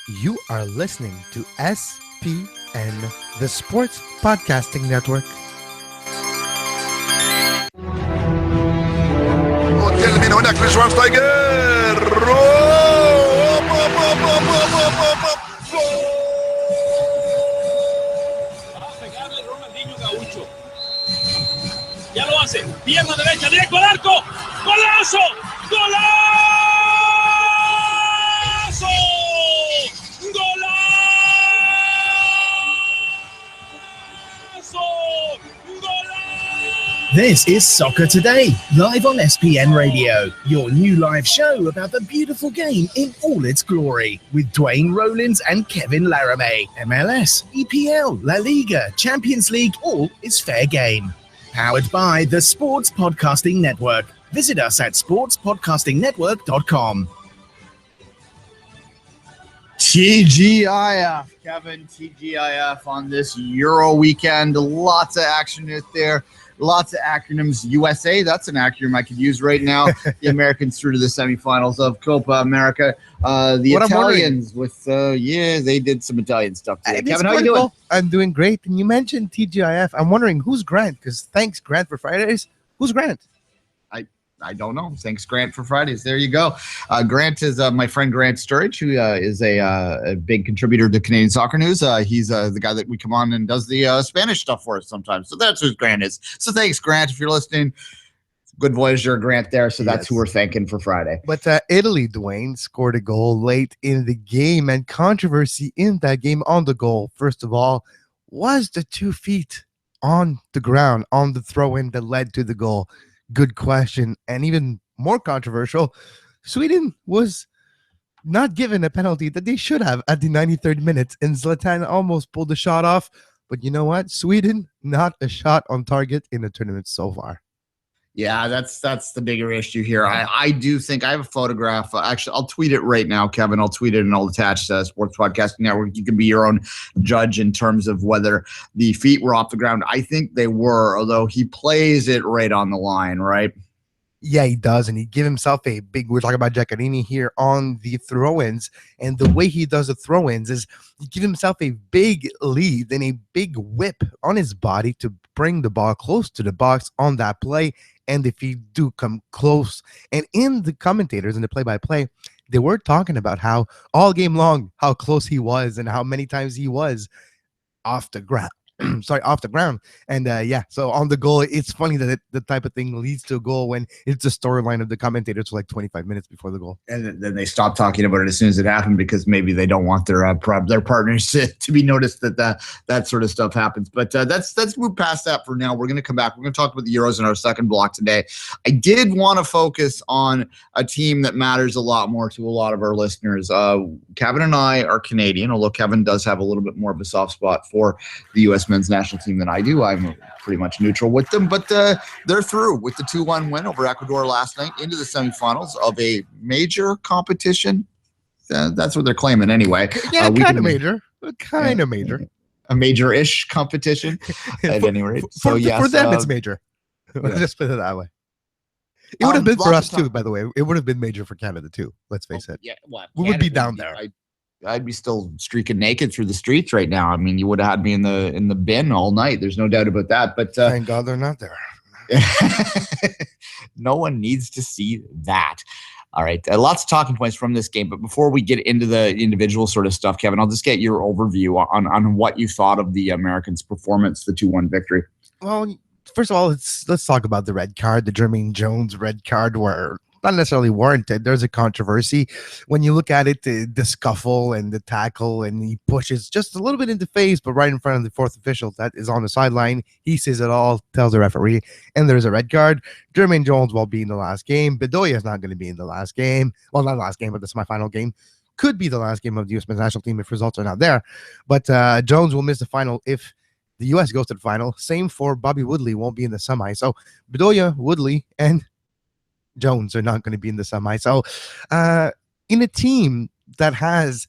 You are listening to SPN, the Sports Podcasting Network. وتكلمين هناك لشوانشتايجر Va a pegarle Ronaldinho Gaucho. Ya lo hace. Pierna derecha, directo al arco. ¡Golazo! ¡Golazo! This is Soccer Today, live on SPN Radio, your new live show about the beautiful game in all its glory, with Duane, Rollins and Kevin Laramee. MLS, EPL, La Liga, Champions League, all is fair game. Powered by the Sports Podcasting Network. Visit us at sportspodcastingnetwork.com. TGIF, Kevin, TGIF on this Euro weekend. Lots of action out there. Lots of acronyms. USA, that's an acronym I could use right now. The Americans through to the semifinals of Copa America. The What Italians with, they did some Italian stuff today. Kevin, how you doing? I'm doing great. And you mentioned TGIF. I'm wondering who's Grant, because thanks, Grant, for Fridays. Who's Grant? I don't know. Thanks, Grant, for Fridays. There you go. Grant is my friend Grant Sturridge, who is a big contributor to Canadian Soccer News. He's the guy that we come on and does the Spanish stuff for us sometimes. So that's who Grant is. So thanks, Grant, if you're listening. Good Voyager, Grant there. So that's who we're thanking for Friday. But Italy, Duane, scored a goal late in the game, and controversy in that game on the goal, first of all, was the 2 feet on the ground on the throw-in that led to the goal. Good question. And even more controversial, Sweden was not given a penalty that they should have at the 93rd minute, and Zlatan almost pulled the shot off. But you know what? Sweden, not a shot on target in the tournament so far. Yeah, that's the bigger issue here. I do think I have a photograph. Actually, I'll tweet it right now, Kevin. I'll tweet it and I'll attach Sports Podcasting Network. You can be your own judge in terms of whether the feet were off the ground. I think they were, although he plays it right on the line, right? Yeah, he does, and he give himself a big, we're talking about Giaccherini here on the throw-ins, and the way he does the throw-ins is he give himself a big lead and a big whip on his body to bring the ball close to the box on that play, and if he do come close, and in the commentators, in the play-by-play, they were talking about how all game long, how close he was and how many times he was off the ground. Off the ground. And so on the goal, it's funny that the type of thing leads to a goal when it's a storyline of the commentators for like 25 minutes before the goal. And then they stop talking about it as soon as it happened because maybe they don't want their partners to be noticed that sort of stuff happens. But let's move past that for now. We're going to come back. We're going to talk about the Euros in our second block today. I did want to focus on a team that matters a lot more to a lot of our listeners. Kevin and I are Canadian, although Kevin does have a little bit more of a soft spot for the U.S. men's national team than I do. I'm pretty much neutral with them, but they're through with the 2-1 win over Ecuador last night into the semifinals of a major competition. That's what they're claiming anyway. Yeah, kind of major. Kind of major. A major-ish competition at any rate. For them, it's major. Let's just put it that way. It would have been for us too, by the way. It would have been major for Canada too. Let's face it. Yeah, what? We would be down there. I'd be still streaking naked through the streets right now. I mean, you would have had me in the bin all night. There's no doubt about that. But thank God they're not there. No one needs to see that. All right. Lots of talking points from this game. But before we get into the individual sort of stuff, Kevin, I'll just get your overview on what you thought of the Americans' performance, the 2-1 victory. Well, first of all, let's talk about the red card, the Jermaine Jones red card, where not necessarily warranted. There's a controversy. When you look at it, the scuffle and the tackle, and he pushes just a little bit in the face, but right in front of the fourth official that is on the sideline. He sees it all, tells the referee, and there's a red card. Jermaine Jones will be in the last game. Bedoya is not going to be in the last game. Well, not last game, but the semifinal game. Could be the last game of the U.S. men's national team if results are not there. But Jones will miss the final if the U.S. goes to the final. Same for Bobby Woodley, won't be in the semi. So Bedoya, Woodley, and Jones are not going to be in the semi. So in a team that has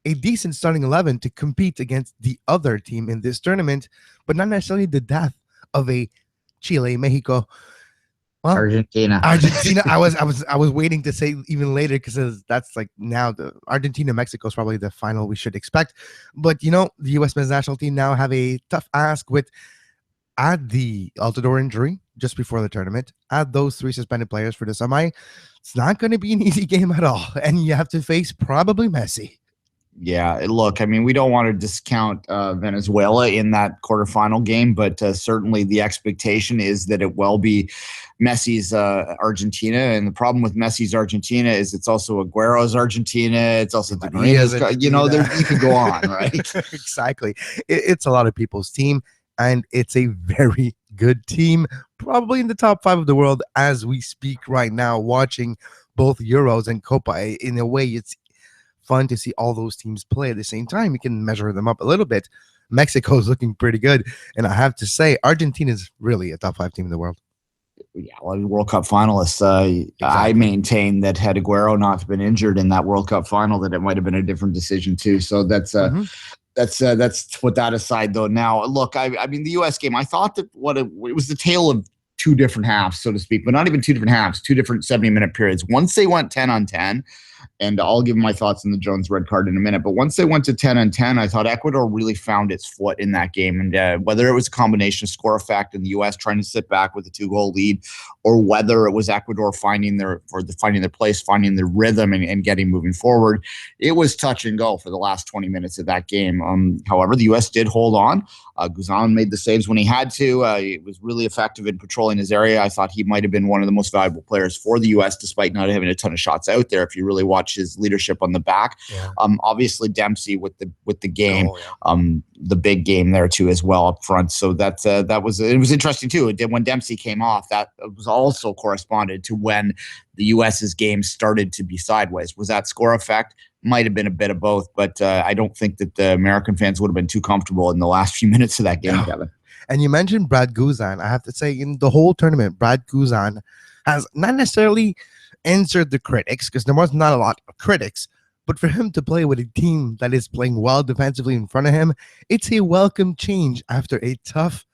a decent starting 11 to compete against the other team in this tournament, but not necessarily the depth of a Chile, Mexico, Well, Argentina. Argentina. I was waiting to say even later because that's like now the Argentina Mexico is probably the final we should expect. But the U.S. men's national team now have a tough ask with add the Altidore injury just before the tournament. Add those 3 suspended players for the semi. It's not going to be an easy game at all, and you have to face probably Messi. Yeah, look, I mean, we don't want to discount Venezuela in that quarterfinal game, but certainly the expectation is that it will be Messi's Argentina. And the problem with Messi's Argentina is it's also Aguero's Argentina. It's also Di Maria's, you could go on, right? Exactly. It's a lot of people's team, and it's a very good team, probably in the top 5 of the world as we speak right now, watching both Euros and Copa. In a way, it's fun to see all those teams play at the same time. You can measure them up a little bit. Mexico's looking pretty good, and I have to say Argentina is really a top 5 team in the world. Yeah, well, World Cup finalists. Exactly. I maintain that had Aguero not been injured in that World Cup final, that it might have been a different decision too. So that's put that aside though. Now look, I mean the U.S. game, I thought that it was the tale of 2 different halves, so to speak, but not even 2 different halves, 2 different 70-minute periods. Once they went 10-on-10, and I'll give my thoughts on the Jones red card in a minute, but once they went to 10-on-10, I thought Ecuador really found its foot in that game. And whether it was a combination of score effect and the U.S. trying to sit back with a 2-goal lead, or whether it was Ecuador finding their place, finding their rhythm and getting moving forward, it was touch and go for the last 20 minutes of that game. However, the U.S. did hold on. Guzan made the saves when he had to. He was really effective in patrolling his area. I thought he might have been one of the most valuable players for the U.S. despite not having a ton of shots out there. If you really watch his leadership on the back, obviously Dempsey with the game, the big game there too as well up front. So it was interesting too. When Dempsey came off, that was also corresponded to when the U.S.'s game started to be sideways. Was that score effect? Might have been a bit of both, but I don't think that the American fans would have been too comfortable in the last few minutes of that game, Kevin. And you mentioned Brad Guzan. I have to say, in the whole tournament, Brad Guzan has not necessarily answered the critics, because there was not a lot of critics, but for him to play with a team that is playing well defensively in front of him, it's a welcome change after a tough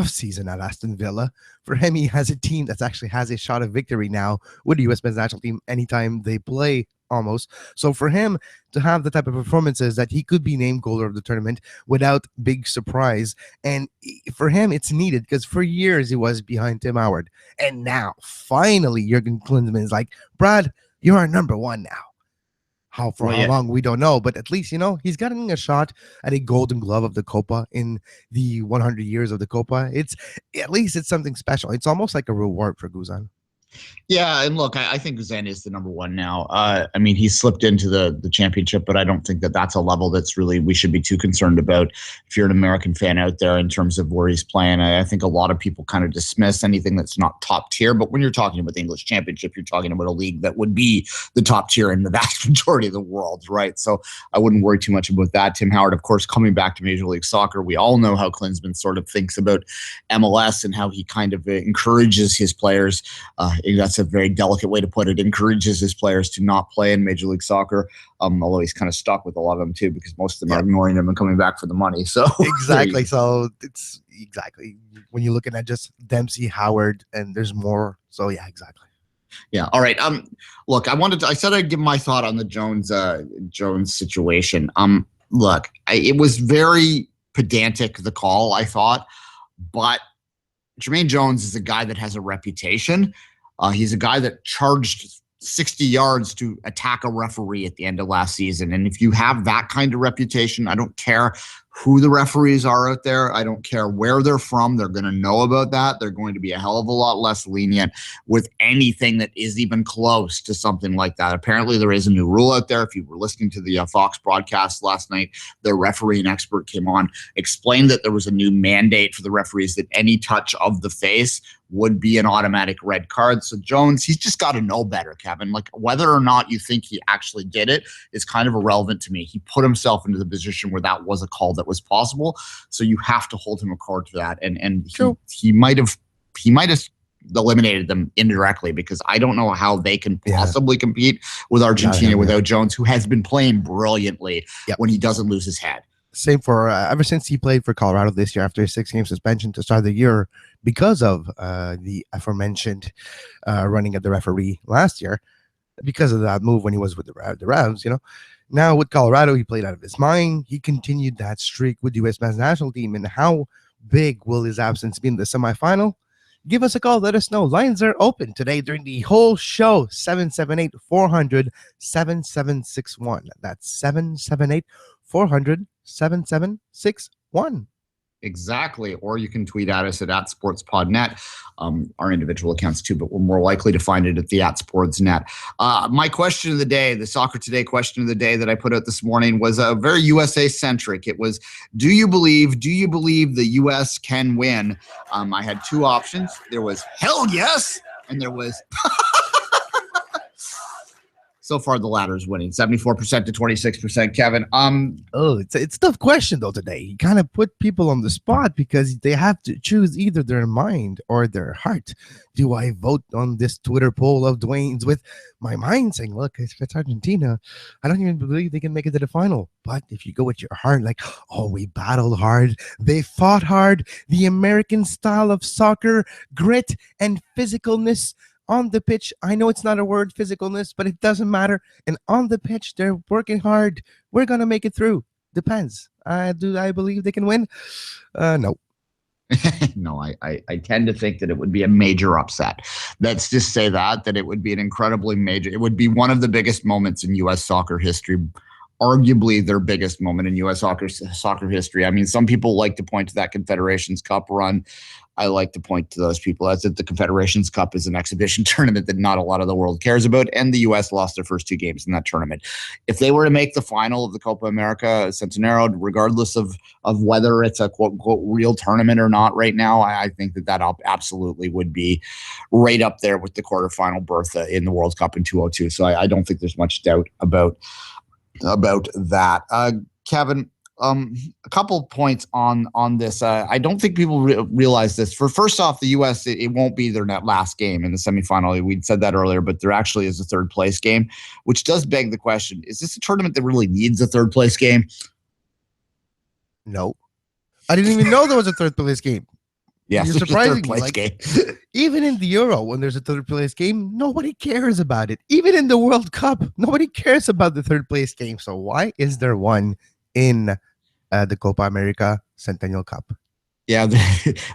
season at Aston Villa. For him, he has a team that actually has a shot of victory now with the U.S. men's national team anytime they play, almost. So for him to have the type of performances that he could be named goaler of the tournament without big surprise, and for him it's needed, because for years he was behind Tim Howard, and now finally Jurgen Klinsmann is like, Brad, you're our number 1 now. How long we don't know, but at least he's gotten a shot at a Golden Glove of the Copa in the 100 years of the Copa. It's something special. It's almost like a reward for Guzan. Yeah, and look, I think Guzan is the number 1 now. I mean, he slipped into the championship, but I don't think that that's a level that's really we should be too concerned about if you're an American fan out there in terms of where he's playing. I think a lot of people kind of dismiss anything that's not top tier, but when you're talking about the English Championship, you're talking about a league that would be the top tier in the vast majority of the world, right? So I wouldn't worry too much about that. Tim Howard, of course, coming back to Major League Soccer, we all know how Klinsmann sort of thinks about MLS and how he kind of encourages his players. That's a very delicate way to put it, encourages his players to not play in Major League Soccer, although he's kind of stuck with a lot of them too, because most of them are ignoring him and coming back for the money. So exactly. So it's exactly when you're looking at just Dempsey, Howard, and there's more. So yeah, exactly. Yeah. All right. Look, I said I'd give my thought on the Jones situation. Look, it was very pedantic, the call, I thought, but Jermaine Jones is a guy that has a reputation. He's a guy that charged 60 yards to attack a referee at the end of last season. And if you have that kind of reputation, I don't care who the referees are out there. I don't care where they're from. They're going to know about that. They're going to be a hell of a lot less lenient with anything that is even close to something like that. Apparently, there is a new rule out there. If you were listening to the Fox broadcast last night, the refereeing expert came on, explained that there was a new mandate for the referees that any touch of the face would be an automatic red card. So Jones, he's just got to know better, Kevin. Like, whether or not you think he actually did it is kind of irrelevant to me. He put himself into the position where that was a call that was possible. So you have to hold him accountable to that. And he might have eliminated them indirectly, because I don't know how they can possibly compete with Argentina without Jones, who has been playing brilliantly when he doesn't lose his head. Same for ever since he played for Colorado this year after a 6-game suspension to start the year because of the aforementioned running at the referee last year, because of that move when he was with the Rams, Now with Colorado, he played out of his mind. He continued that streak with the U.S. men's national team. And how big will his absence be in the semifinal? Give us a call. Let us know. Lines are open today during the whole show. 778-400-7761. That's 778-400-7761. Exactly. Or you can tweet at us at @SportsPodNet, our individual accounts too, but we're more likely to find it at the @SportsNet. My question of the day, the Soccer Today question of the day that I put out this morning, was very USA centric. It was, do you believe the US can win? I had two options. There was hell yes, and there was so far the latter is winning, 74% to 26%. Kevin, it's a tough question though today. You kind of put people on the spot because they have to choose either their mind or their heart. Do I vote on this Twitter poll of Duane's with my mind saying, look, if it's Argentina, I don't even believe they can make it to the final. But if you go with your heart, like, oh, we battled hard, they fought hard, the American style of soccer, grit and physicalness on the pitch. I know it's not a word, physicalness, but it doesn't matter. And on the pitch, they're working hard. We're going to make it through. Depends. Do I believe they can win? No. No, I tend to think that it would be a major upset. Let's just say that it would be an incredibly major. It would be one of the biggest moments in U.S. soccer history, arguably their biggest moment in U.S. soccer history. I mean, some people like to point to that Confederations Cup run. I like to point to those people. That's that the Confederations Cup is an exhibition tournament that not a lot of the world cares about, and the U.S. lost their first two games in that tournament. If they were to make the final of the Copa America Centenario, regardless of whether it's a quote-unquote real tournament or not right now, I think that absolutely would be right up there with the quarterfinal berth in the World Cup in 2002. So I don't think there's much doubt about that. Kevin, a couple points on this. I don't think people realize this. First off, the U.S., it won't be their last game in the semifinal. We'd said that earlier, but there actually is a third place game, which does beg the question, is this a tournament that really needs a third place game? No. I didn't even know there was a third place game. Yeah, you're surprising me. Like, game. Even in the Euro, when there's a third place game, nobody cares about it. Even in the World Cup, nobody cares about the third place game. So why is there one in the Copa America Centennial Cup? Yeah,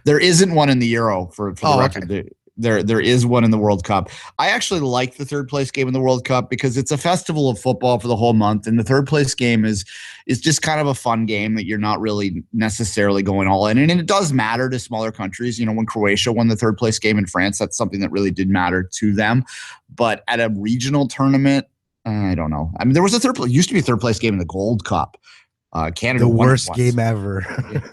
there isn't one in the Euro for the record. Okay. There is one in the World Cup. I actually like the third place game in the World Cup because it's a festival of football for the whole month, and the third place game is just kind of a fun game that you're not really necessarily going all in. And it does matter to smaller countries. When Croatia won the third place game in France, that's something that really did matter to them. But at a regional tournament, I don't know. I mean, there was used to be a third place game in the Gold Cup. Canada the won worst game ever.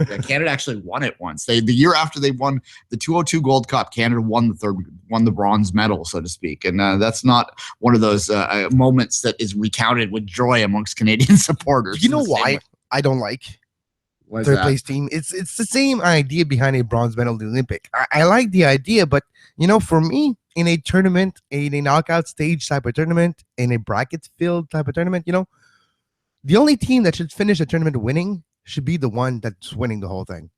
Yeah, Canada actually won it once. The year after they won the 2002 Gold Cup, Canada won the bronze medal, so to speak. And that's not one of those moments that is recounted with joy amongst Canadian supporters. You know why I don't like third place team? It's the same idea behind a bronze medal in the Olympic. I like the idea, but for me, in a tournament, in a knockout stage type of tournament, in a bracket field type of tournament, the only team that should finish the tournament winning should be the one that's winning the whole thing.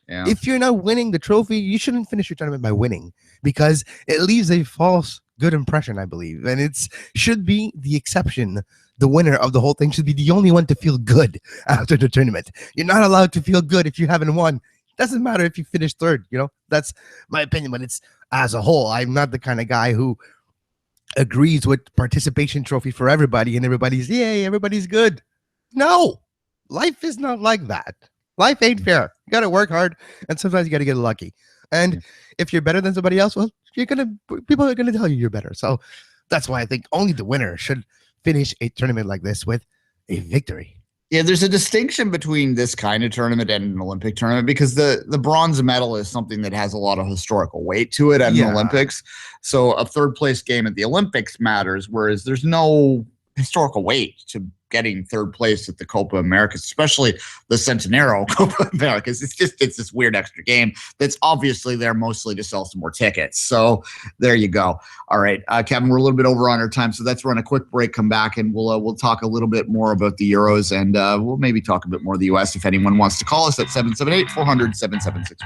Yeah. If you're not winning the trophy, you shouldn't finish your tournament by winning, because it leaves a false good impression, I believe. And it should be the exception. The winner of the whole thing should be the only one to feel good after the tournament. You're not allowed to feel good if you haven't won. It doesn't matter if you finish third, That's my opinion, but it's as a whole. I'm not the kind of guy who agrees with participation trophy for everybody and everybody's good. No, life is not like that. Life ain't fair. You got to work hard, and sometimes you got to get lucky. And if you're better than somebody else, well, people are gonna tell you you're better. So that's why I think only the winner should finish a tournament like this with a victory. Yeah, there's a distinction between this kind of tournament and an Olympic tournament, because the bronze medal is something that has a lot of historical weight to it at an Olympics. So a third place game at the Olympics matters, whereas there's no historical weight to getting third place at the Copa Americas, especially the Centenario Copa Americas. It's this weird extra game that's obviously there mostly to sell some more tickets. So there you go. All right, Kevin, we're a little bit over on our time, so let's run a quick break, come back, and we'll talk a little bit more about the Euros, and we'll maybe talk a bit more of the U.S. if anyone wants to call us at 778-400-7761.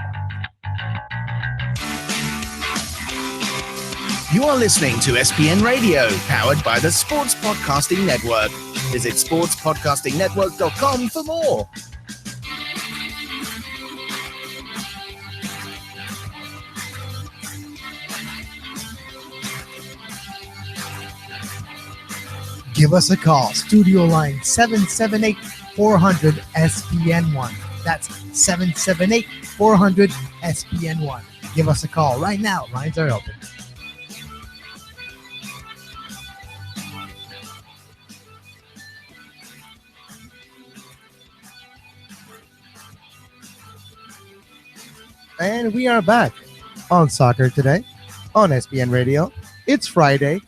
You are listening to SPN Radio, powered by the Sports Podcasting Network. Visit sportspodcastingnetwork.com for more. Give us a call. Studio line 778-400-SPN1. That's 778-400-SPN1. Give us a call right now. Lines are open. And we are back on Soccer Today on SPN Radio. It's Friday,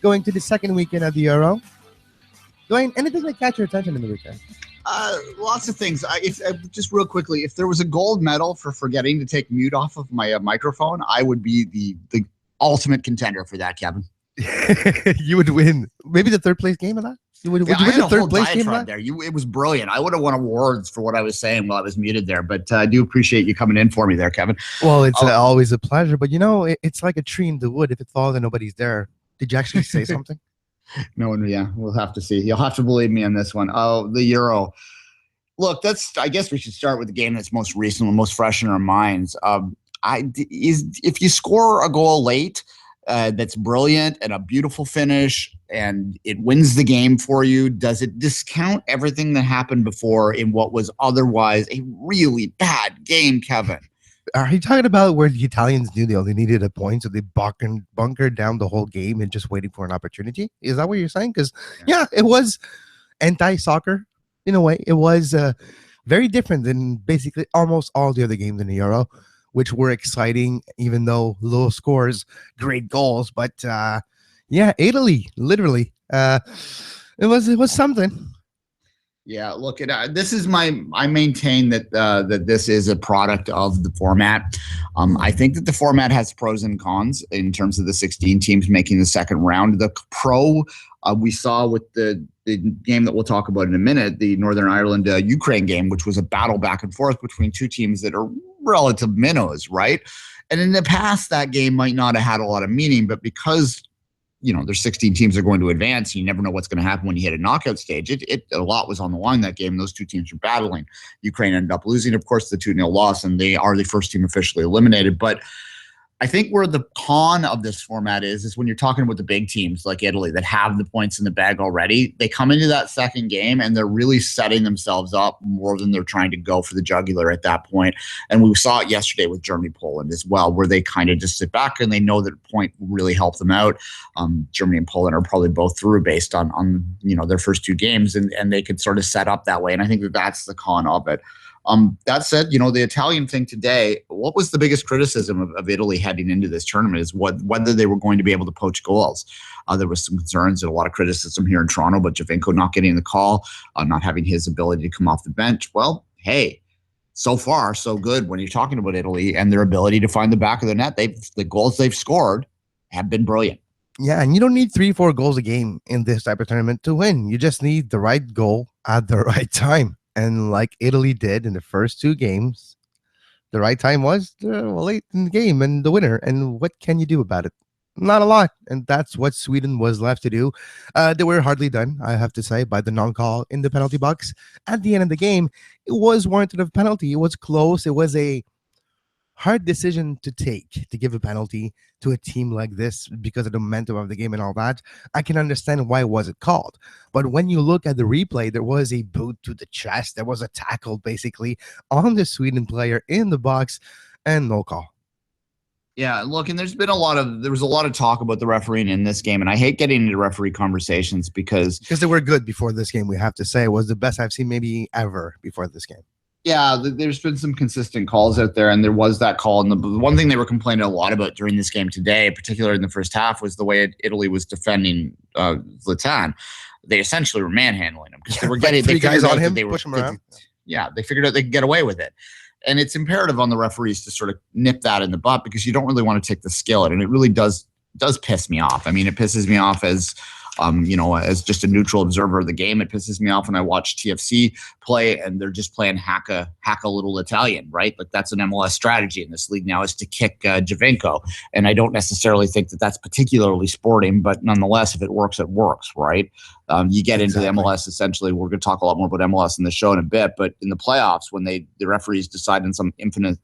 going to the second weekend of the Euro. Duane, anything that catch your attention in the weekend? Lots of things. Just real quickly, if there was a gold medal for forgetting to take mute off of my microphone, I would be the ultimate contender for that, Kevin. You would win. Maybe the third place game of that? Would you win the third place game of that? There. It was brilliant. I would have won awards for what I was saying while I was muted there, but I do appreciate you coming in for me there, Kevin. Well, it's always a pleasure, but it's like a tree in the wood. If it falls and nobody's there, did you actually say something? No one, yeah, we'll have to see. You'll have to believe me on this one. Oh, the Euro. Look, I guess we should start with the game that's most recent and most fresh in our minds. If you score a goal late, that's brilliant and a beautiful finish, and it wins the game for you, does it discount everything that happened before in what was otherwise a really bad game, Kevin? Are you talking about where the Italians knew they only needed a point, so they bunkered down the whole game and just waiting for an opportunity? Is that what you're saying? Because, yeah, it was anti-soccer in a way. It was very different than basically almost all the other games in the Euro, which were exciting, even though low scores, great goals. But, Italy, literally, it was something. Yeah, look, this is I maintain that this is a product of the format. I think that the format has pros and cons in terms of the 16 teams making the second round. The pro we saw with the game that we'll talk about in a minute, the Northern Ireland Ukraine game, which was a battle back and forth between two teams that are relative minnows, right? And in the past, that game might not have had a lot of meaning, but because there's 16 teams that are going to advance. You never know what's going to happen when you hit a knockout stage. A lot was on the line that game. Those two teams were battling. Ukraine ended up losing, of course, the 2-0 loss, and they are the first team officially eliminated. But I think where the con of this format is when you're talking about the big teams like Italy that have the points in the bag already. They come into that second game and they're really setting themselves up more than they're trying to go for the jugular at that point. And we saw it yesterday with Germany-Poland as well, where they kind of just sit back and they know that a point will really help them out. Germany and Poland are probably both through based on their first two games, and they could sort of set up that way. And I think that that's the con of it. That said, the Italian thing today, what was the biggest criticism of Italy heading into this tournament is whether they were going to be able to poach goals. There was some concerns and a lot of criticism here in Toronto, but Giovinco not getting the call, not having his ability to come off the bench. Well, hey, so far, so good when you're talking about Italy and their ability to find the back of the net. The goals they've scored have been brilliant. Yeah, and you don't need 3-4 goals a game in this type of tournament to win. You just need the right goal at the right time. And like Italy did in the first two games, the right time was late in the game and the winner. And what can you do about it? Not a lot. And that's what Sweden was left to do. They were hardly done, I have to say, by the non-call in the penalty box. At the end of the game, it was warranted of penalty. It was close. It was a hard decision to take, to give a penalty to a team like this because of the momentum of the game and all that. I can understand why it wasn't called. But when you look at the replay, there was a boot to the chest. There was a tackle basically on the Sweden player in the box and no call. Yeah, look, and there was a lot of talk about the refereeing in this game, and I hate getting into referee conversations because they were good before this game, we have to say. It was the best I've seen maybe ever before this game. Yeah, there's been some consistent calls out there, and there was that call. And the one thing they were complaining a lot about during this game today, particularly in the first half, was the way Italy was defending Zlatan. They essentially were manhandling him because they were getting three guys on him, push him around. Yeah, they figured out they could get away with it. And it's imperative on the referees to sort of nip that in the butt because you don't really want to take the skillet, and it really does piss me off. I mean, it pisses me off as as just a neutral observer of the game. It pisses me off when I watch TFC play and they're just playing hack a little Italian, right? Like that's an MLS strategy in this league now is to kick Javinko. And I don't necessarily think that that's particularly sporting, but nonetheless, if it works, right? You get into the MLS, essentially, we're going to talk a lot more about MLS in the show in a bit, but in the playoffs, when the referees decide in some infinite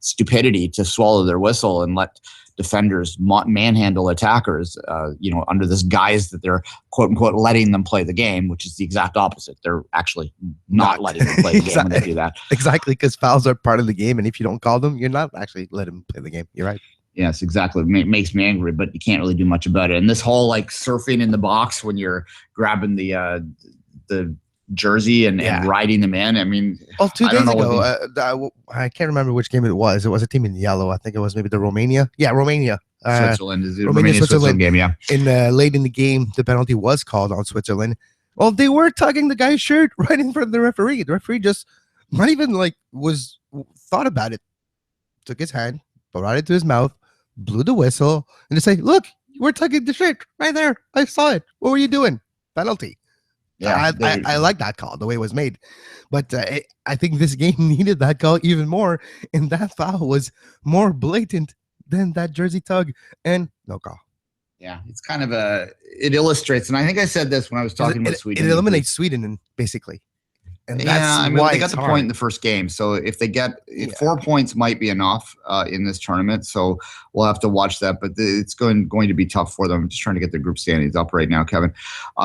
stupidity to swallow their whistle and let defenders manhandle attackers, under this guise that they're quote unquote letting them play the game, which is the exact opposite. They're actually not letting them play the game when they do that. Exactly, because fouls are part of the game, and if you don't call them, you're not actually letting them play the game. You're right. Yes, exactly. It makes me angry, but you can't really do much about it. And this whole like surfing in the box when you're grabbing the jersey and riding them in. I mean, 2 days ago, I can't remember which game it was. It was a team in yellow. I think it was maybe the Romania. Yeah, Romania. Switzerland is the Romania-Switzerland game, yeah. Late in the game, the penalty was called on Switzerland. Well, they were tugging the guy's shirt right in front of the referee. The referee just not even thought about it. Took his hand, brought it to his mouth, blew the whistle, and just say, "Look, you were tugging the shirt right there. I saw it. What were you doing? Penalty." Yeah, I like that call, the way it was made. But I think this game needed that call even more. And that foul was more blatant than that jersey tug and no call. Yeah, it's kind of it illustrates. And I think I said this when I was talking about Sweden. It eliminates Sweden, basically. And that's why they got the point in the first game. So if they get 4 points might be enough in this tournament. So we'll have to watch that. But it's going to be tough for them. I'm just trying to get their group standings up right now, Kevin.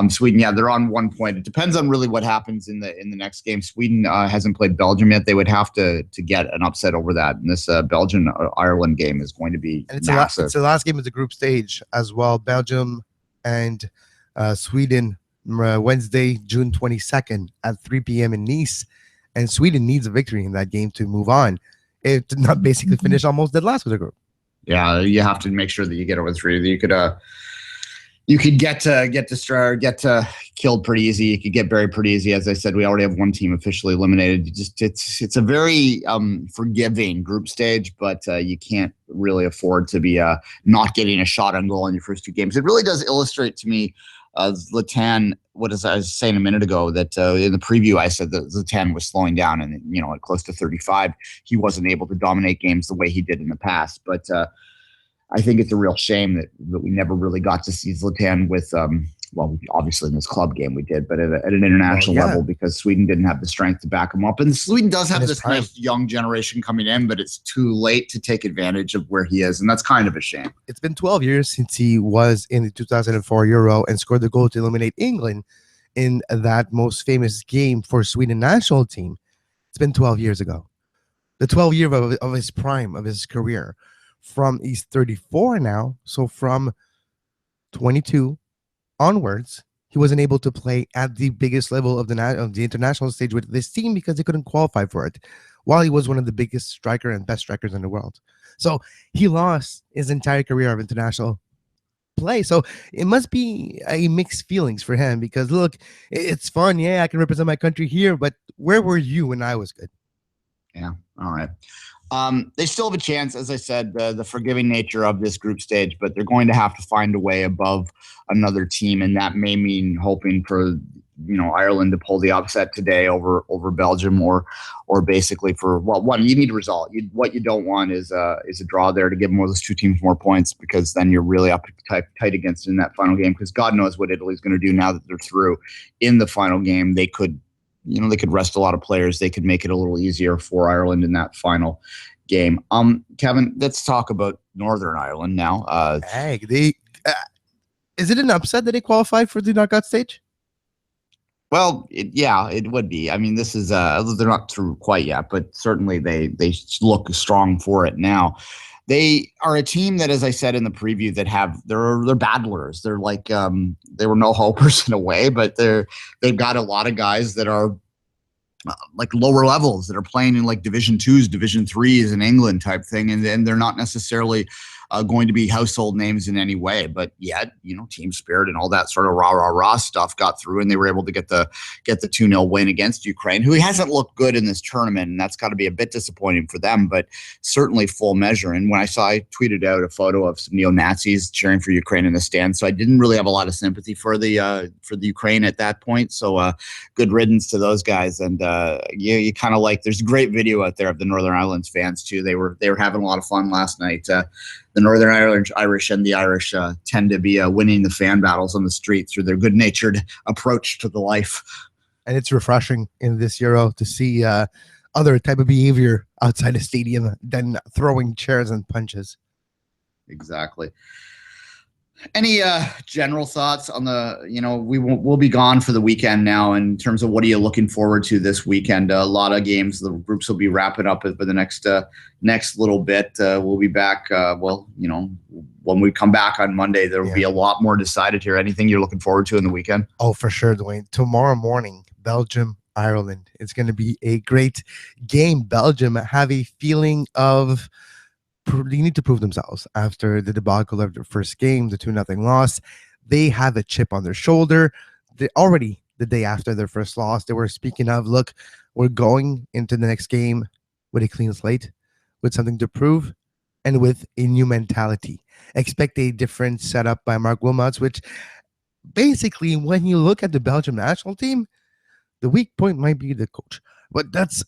Sweden, they're on 1 point. It depends on really what happens in the next game. Sweden hasn't played Belgium yet. They would have to get an upset over that. And this Belgium-Ireland game is going to be massive. It's the last game of the group stage as well. Belgium and Sweden. Wednesday, June 22nd at 3 p.m. in Nice, and Sweden needs a victory in that game to move on. It did not basically finish almost dead last with the group. Yeah, you have to make sure that you get over 3. You could get killed pretty easy. You could get buried pretty easy. As I said, we already have one team officially eliminated. It's a very forgiving group stage, but you can't really afford to be not getting a shot on goal in your first 2 games. It really does illustrate to me. Zlatan, I was saying a minute ago that in the preview I said that Zlatan was slowing down and at close to 35 he wasn't able to dominate games the way he did in the past. But I think it's a real shame that we never really got to see Zlatan with obviously in this club game we did, but at an international level because Sweden didn't have the strength to back him up. And Sweden does have this nice young generation coming in, but it's too late to take advantage of where he is, and that's kind of a shame. It's been 12 years since he was in the 2004 Euro and scored the goal to eliminate England in that most famous game for Sweden national team. It's been 12 years ago. The 12 year of his prime, of his career. He's 34 now, so from 22 onwards, he wasn't able to play at the biggest level of the international stage with this team because he couldn't qualify for it, while he was one of the biggest striker and best strikers in the world. So he lost his entire career of international play. So it must be a mixed feelings for him because, look, it's fun. Yeah, I can represent my country here, but where were you when I was good? Yeah, all right. They still have a chance, as I said, the forgiving nature of this group stage, but they're going to have to find a way above another team, and that may mean hoping for Ireland to pull the upset today over Belgium, or basically one, you need a result. What you don't want is a draw there to give one of those 2 teams more points, because then you're really up tight against it in that final game, because God knows what Italy's going to do now that they're through in the final game. They could rest a lot of players. They could make it a little easier for Ireland in that final game. Kevin, let's talk about Northern Ireland now. Is it an upset that they qualified for the knockout stage? Well, it would be. I mean, this is they're not through quite yet, but certainly they look strong for it now. They are a team that, as I said in the preview, they're battlers. They're like they were no hopers in a way, but they've got a lot of guys that are like lower levels that are playing in like Division 2s, Division 3s in England type thing. And they're not necessarily going to be household names in any way, but yet, team spirit and all that sort of rah stuff got through, and they were able to get the 2-0 win against Ukraine, who hasn't looked good in this tournament. And that's got to be a bit disappointing for them, but certainly full measure. And when I tweeted out a photo of some neo-Nazis cheering for Ukraine in the stands. So I didn't really have a lot of sympathy for the Ukraine at that point. So good riddance to those guys. And you kind of like, there's a great video out there of the Northern Ireland fans too. They were having a lot of fun last night. The Northern Irish and the Irish tend to be winning the fan battles on the street through their good-natured approach to the life. And it's refreshing in this Euro to see other type of behavior outside the stadium than throwing chairs and punches. Exactly. Any general thoughts on we'll be gone for the weekend now in terms of what are you looking forward to this weekend? A lot of games. The groups will be wrapping up for the next little bit. We'll be back. When we come back on Monday, there will be a lot more decided here. Anything you're looking forward to in the weekend? Oh, for sure, Duane. Tomorrow morning, Belgium, Ireland. It's going to be a great game. Belgium have a feeling of they need to prove themselves after the debacle of their first game, the 2-0 loss. They have a chip on their shoulder. They already, the day after their first loss, they were speaking of, look, we're going into the next game with a clean slate, with something to prove, and with a new mentality. Expect a different setup by Mark Wilmots, which basically, when you look at the Belgium national team, the weak point might be the coach. But that's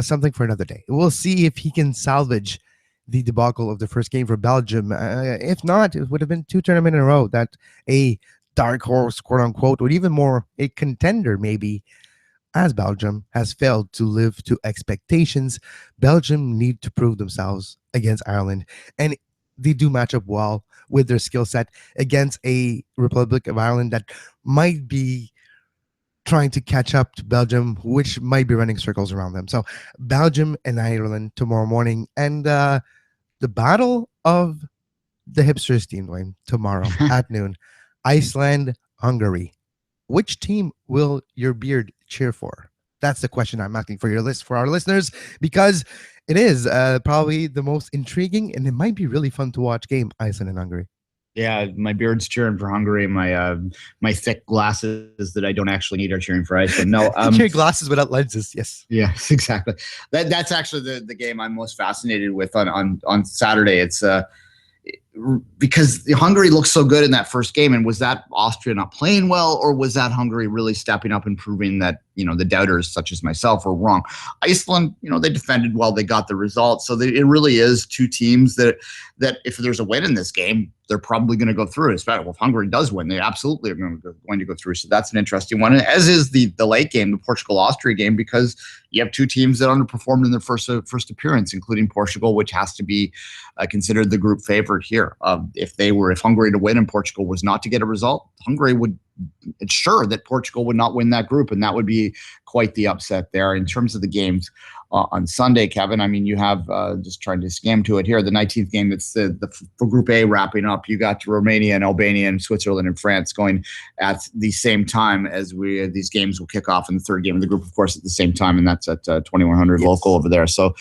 something for another day. We'll see if he can salvage the debacle of the first game for Belgium. If not, it would have been 2 tournaments in a row that a dark horse, quote unquote, or even more a contender maybe, as Belgium has failed to live to expectations. Belgium need to prove themselves against Ireland, and they do match up well with their skill set against a Republic of Ireland that might be trying to catch up to Belgium, which might be running circles around them. So Belgium and Ireland tomorrow morning, and the battle of the hipsters team, Duane, tomorrow at noon. Iceland, Hungary. Which team will your beard cheer for? That's the question I'm asking for our listeners, because it is probably the most intriguing, and it might be really fun to watch game, Iceland and Hungary. Yeah, my beard's cheering for Hungary. My thick glasses that I don't actually need are cheering for Iceland. No, your glasses without lenses. Yes. Yes, exactly. That's actually the game I'm most fascinated with on Saturday. It's because Hungary looked so good in that first game, and was that Austria not playing well, or was that Hungary really stepping up and proving that the doubters such as myself were wrong? Iceland, they defended well, they got the result, so it really is two teams that if there's a win in this game, they're probably going to go through. Especially if Hungary does win, they absolutely are going to go through. So that's an interesting one, as is the late game, the Portugal-Austria game, because you have two teams that underperformed in their first appearance, including Portugal, which has to be considered the group favorite here. If Hungary to win and Portugal was not to get a result, Hungary would ensure that Portugal would not win that group, and that would be quite the upset there. In terms of the games on Sunday, Kevin, I mean, you have just trying to scam to it here. The 19th game, it's for Group A wrapping up. You got Romania and Albania and Switzerland and France going at the same time as these games will kick off in the third game of the group, of course, at the same time, and that's at 2100 local over there. So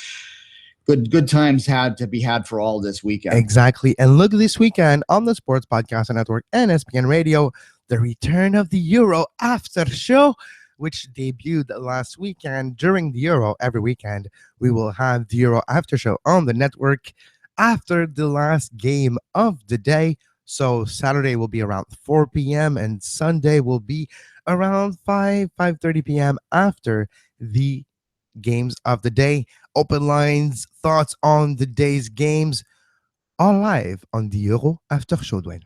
good times had to be had for all this weekend. Exactly. And look this weekend on the Sports Podcast Network and SPN Radio, the return of the Euro After Show, which debuted last weekend. During the Euro, every weekend, we will have the Euro After Show on the network after the last game of the day. So Saturday will be around 4 p.m. and Sunday will be around 5:30 p.m. after the games of the day. Open lines, thoughts on the day's games, all live on the Euro After Show, Duane.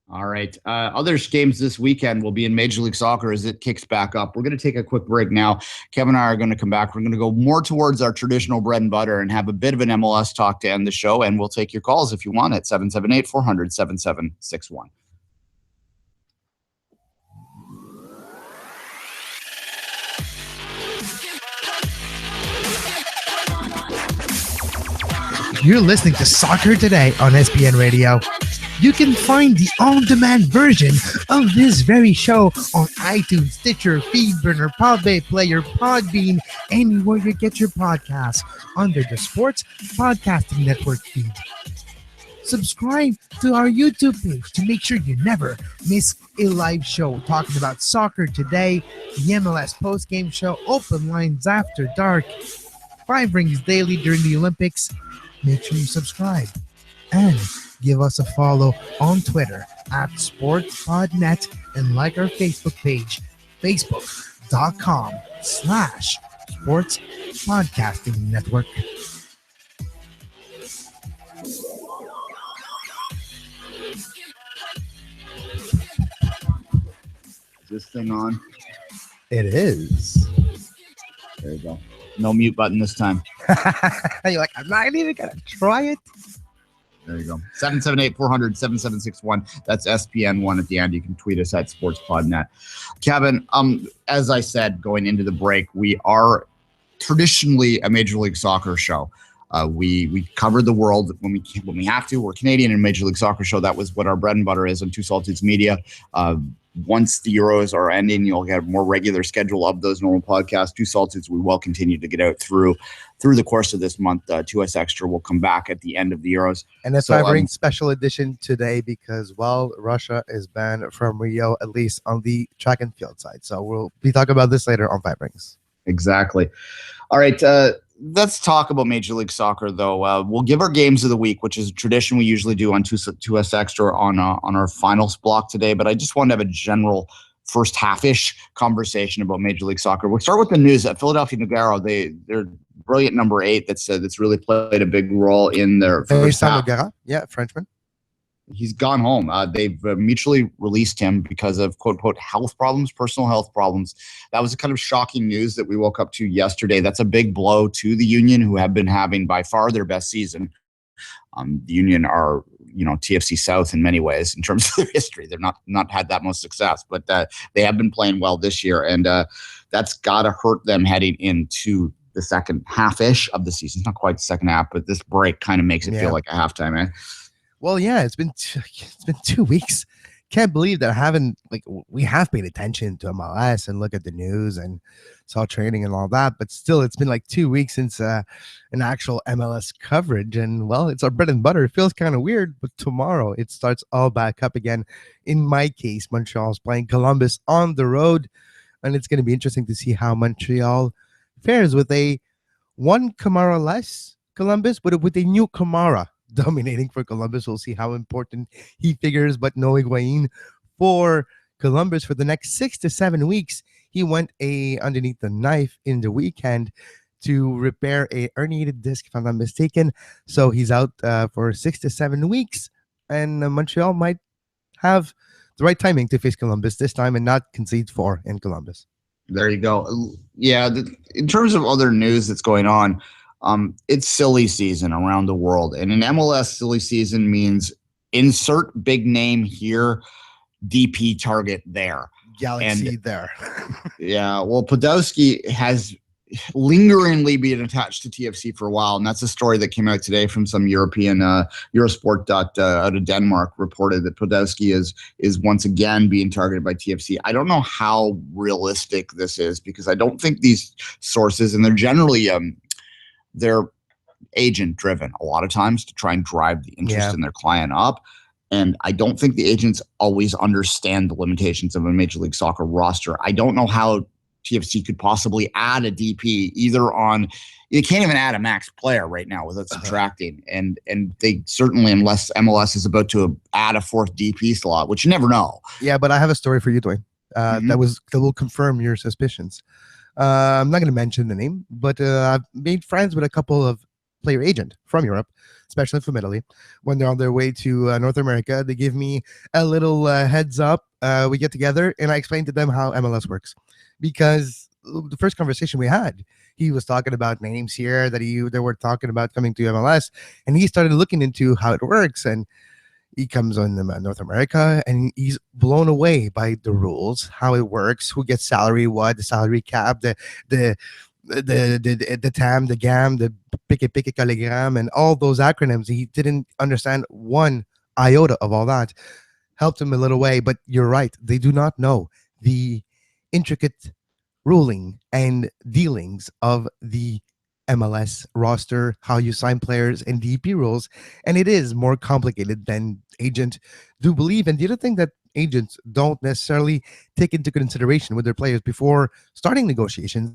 All right. Other games this weekend will be in Major League Soccer as it kicks back up. We're going to take a quick break now. Kevin and I are going to come back. We're going to go more towards our traditional bread and butter and have a bit of an MLS talk to end the show. And we'll take your calls if you want at 778-400-7761. You're listening to Soccer Today on SPN Radio. You can find the on-demand version of this very show on iTunes, Stitcher, Feedburner, Podbay Player, Podbean, anywhere you get your podcasts under the Sports Podcasting Network feed. Subscribe to our YouTube page to make sure you never miss a live show talking about soccer today, the MLS postgame show, open lines after dark, 5 rings daily during the Olympics. Make sure you subscribe and give us a follow on Twitter at SportsPodNet and like our Facebook page, facebook.com/Sports Podcasting Network. Is this thing on? It is. There you go. No mute button this time. You're like, I'm not even going to try it. There you go. 778-400-7761. That's SPN1 at the end. You can tweet us at SportsPodNet. Kevin, as I said, going into the break, we are traditionally a Major League Soccer show. We cover the world when we have to. We're Canadian in Major League Soccer show. That was what our bread and butter is on Two Solitudes Media. Once the Euros are ending, you'll get a more regular schedule of those normal podcasts. Two Solitudes, we will continue to get out through the course of this month. 2S Extra will come back at the end of the Euros. And that's why I bring special edition today because, well, Russia is banned from Rio, at least on the track and field side. So we'll be talking about this later on 5 Rings. Exactly. All right. Let's talk about Major League Soccer, though. We'll give our games of the week, which is a tradition we usually do on 2S Extra on our finals block today. But I just wanted to have a general first half-ish conversation about Major League Soccer. We'll start with the news at Philadelphia Nogueira. They're brilliant number 8 that's really played a big role in their first half. Nogueira, yeah, Frenchman. He's gone home. They've mutually released him because of quote unquote health problems, personal health problems. That was a kind of shocking news that we woke up to yesterday. That's a big blow to the Union, who have been having by far their best season. The Union are, TFC South in many ways in terms of their history. They're not had that much success, but they have been playing well this year, and that's got to hurt them heading into the second half-ish of the season. It's not quite the second half, but this break kind of makes it feel like a halftime, eh? Well, yeah, it's been 2 weeks. Can't believe that we have paid attention to MLS and look at the news and saw training and all that, but still, it's been 2 weeks since an actual MLS coverage. And well, it's our bread and butter. It feels kind of weird, but tomorrow it starts all back up again. In my case, Montreal's playing Columbus on the road, and it's going to be interesting to see how Montreal fares with a one Kamara less Columbus, but with a new Kamara dominating for Columbus. We'll see how important he figures, but no Higuain for Columbus for the next 6 to 7 weeks. He went underneath the knife in the weekend to repair a herniated disc, if I'm not mistaken. So he's out for 6 to 7 weeks, and Montreal might have the right timing to face Columbus this time and not concede 4 in Columbus. There you go. Yeah, in terms of other news that's going on, it's silly season around the world. And in MLS, silly season means insert big name here, DP target there. Galaxy there. Yeah, well, Podolski has lingeringly been attached to TFC for a while, and that's a story that came out today from some European Eurosport out of Denmark reported that Podolski is once again being targeted by TFC. I don't know how realistic this is because I don't think these sources, and they're generally they're agent driven a lot of times to try and drive the interest in their client up. And I don't think the agents always understand the limitations of a Major League Soccer roster. I don't know how TFC could possibly add a DP either on, you can't even add a max player right now without subtracting. And they certainly, unless MLS is about to add a 4th DP slot, which you never know. Yeah, but I have a story for you, Duane. That will confirm your suspicions. I'm not going to mention the name, but I've made friends with a couple of player agent from Europe, especially from Italy. When they're on their way to North America, they give me a little heads up. We get together and I explain to them how MLS works. Because the first conversation we had, he was talking about names here that they were talking about coming to MLS, and he started looking into how it works. And he comes on North America, and he's blown away by the rules, how it works, who gets salary, what the salary cap, the TAM, the GAM, the Pique Calligram, and all those acronyms. He didn't understand one iota of all that helped them a little way. But you're right. They do not know the intricate ruling and dealings of the MLS roster, how you sign players, and DP rules. And it is more complicated than agents do believe. And the other thing that agents don't necessarily take into consideration with their players before starting negotiations